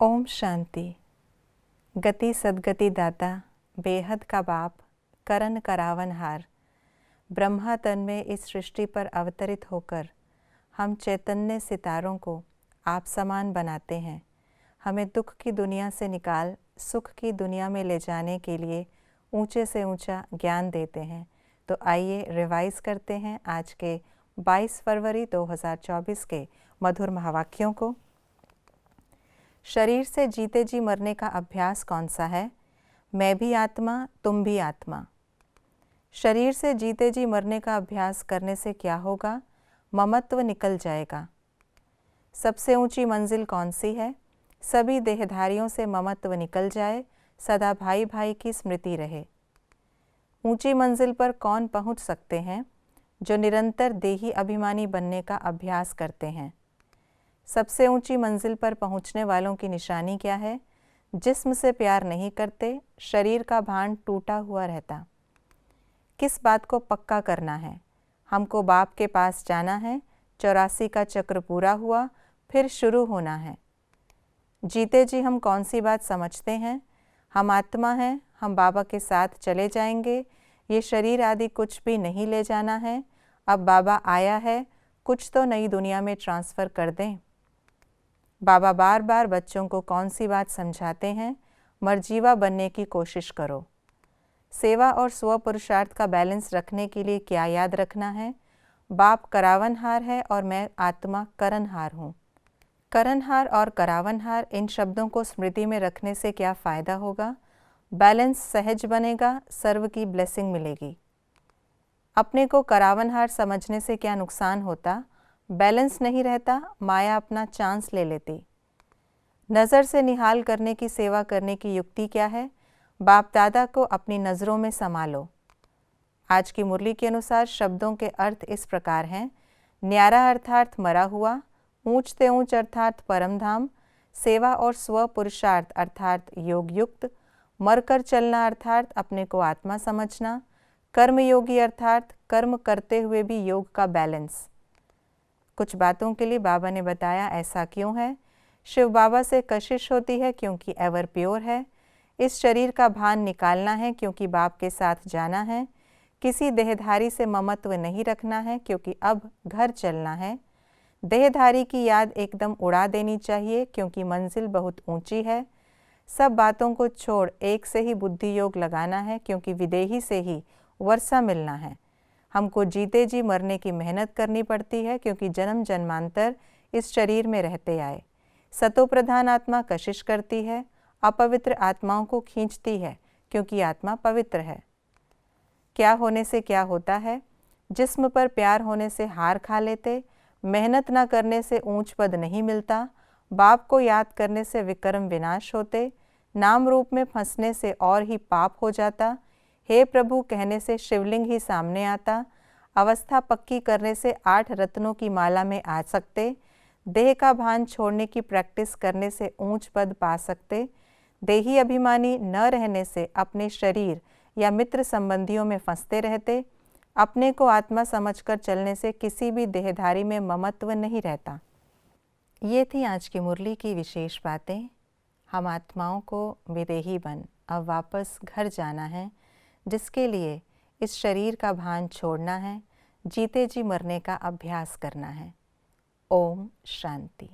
ओम शांति। गति सद्गति दाता, बेहद का बाप, करन करावनहार, ब्रह्मा तन में इस सृष्टि पर अवतरित होकर हम चैतन्य सितारों को आप समान बनाते हैं। हमें दुख की दुनिया से निकाल सुख की दुनिया में ले जाने के लिए ऊंचे से ऊंचा ज्ञान देते हैं। तो आइए रिवाइज करते हैं आज के 22 फरवरी 2024 के मधुर महावाक्यों को। शरीर से जीते जी मरने का अभ्यास कौन सा है? मैं भी आत्मा, तुम भी आत्मा। शरीर से जीते जी मरने का अभ्यास करने से क्या होगा? ममत्व निकल जाएगा। सबसे ऊंची मंजिल कौन सी है? सभी देहधारियों से ममत्व निकल जाए, सदा भाई भाई की स्मृति रहे। ऊंची मंजिल पर कौन पहुंच सकते हैं? जो निरंतर देही अभिमानी बनने का अभ्यास करते हैं। सबसे ऊंची मंजिल पर पहुंचने वालों की निशानी क्या है? जिस्म से प्यार नहीं करते, शरीर का भान टूटा हुआ रहता। किस बात को पक्का करना है? हमको बाप के पास जाना है। 84 का चक्र पूरा हुआ, फिर शुरू होना है। जीते जी हम कौन सी बात समझते हैं? हम आत्मा हैं, हम बाबा के साथ चले जाएंगे। ये शरीर आदि कुछ भी नहीं ले जाना है। अब बाबा आया है, कुछ तो नई दुनिया में ट्रांसफ़र कर दें। बाबा बार बार बच्चों को कौन सी बात समझाते हैं? मर्जीवा बनने की कोशिश करो। सेवा और स्व पुरुषार्थ का बैलेंस रखने के लिए क्या याद रखना है? बाप करावनहार है और मैं आत्मा करनहार हूँ। करनहार और करावनहार, इन शब्दों को स्मृति में रखने से क्या फ़ायदा होगा? बैलेंस सहज बनेगा, सर्व की ब्लेसिंग मिलेगी। अपने को करावनहार समझने से क्या नुकसान होता? बैलेंस नहीं रहता, माया अपना चांस ले लेती। नज़र से निहाल करने की सेवा करने की युक्ति क्या है? बाप दादा को अपनी नज़रों में समा लो। आज की मुरली के अनुसार शब्दों के अर्थ इस प्रकार हैं। न्यारा अर्थात मरा हुआ, ऊंच ते ऊंच अर्थात परम धाम, सेवा और स्व पुरुषार्थ अर्थात योग युक्त, मरकर चलना अर्थात अपने को आत्मा समझना, कर्मयोगी अर्थात कर्म करते हुए भी योग का बैलेंस। कुछ बातों के लिए बाबा ने बताया ऐसा क्यों है। शिव बाबा से कशिश होती है क्योंकि एवर प्योर है। इस शरीर का भान निकालना है क्योंकि बाप के साथ जाना है। किसी देहधारी से ममत्व नहीं रखना है क्योंकि अब घर चलना है। देहधारी की याद एकदम उड़ा देनी चाहिए क्योंकि मंजिल बहुत ऊंची है। सब बातों को छोड़ एक से ही बुद्धि योग लगाना है क्योंकि विदेही से ही वर्षा मिलना है। हमको जीते जी मरने की मेहनत करनी पड़ती है क्योंकि जन्म जन्मांतर इस शरीर में रहते आए। सतो प्रधान आत्मा कशिश करती है, अपवित्र आत्माओं को खींचती है क्योंकि आत्मा पवित्र है। क्या होने से क्या होता है? जिस्म पर प्यार होने से हार खा लेते, मेहनत न करने से ऊंच पद नहीं मिलता, बाप को याद करने से विक्रम विनाश होते, नाम रूप में फंसने से और ही पाप हो जाता, हे प्रभु कहने से शिवलिंग ही सामने आता, अवस्था पक्की करने से 8 रत्नों की माला में आ सकते, देह का भान छोड़ने की प्रैक्टिस करने से ऊंच पद पा सकते, देही अभिमानी न रहने से अपने शरीर या मित्र संबंधियों में फंसते रहते, अपने को आत्मा समझकर चलने से किसी भी देहधारी में ममत्व नहीं रहता। ये थी आज की मुरली की विशेष बातें। हम आत्माओं को विदेही बन अब वापस घर जाना है, जिसके लिए इस शरीर का भान छोड़ना है, जीते जी मरने का अभ्यास करना है। ओम शांति।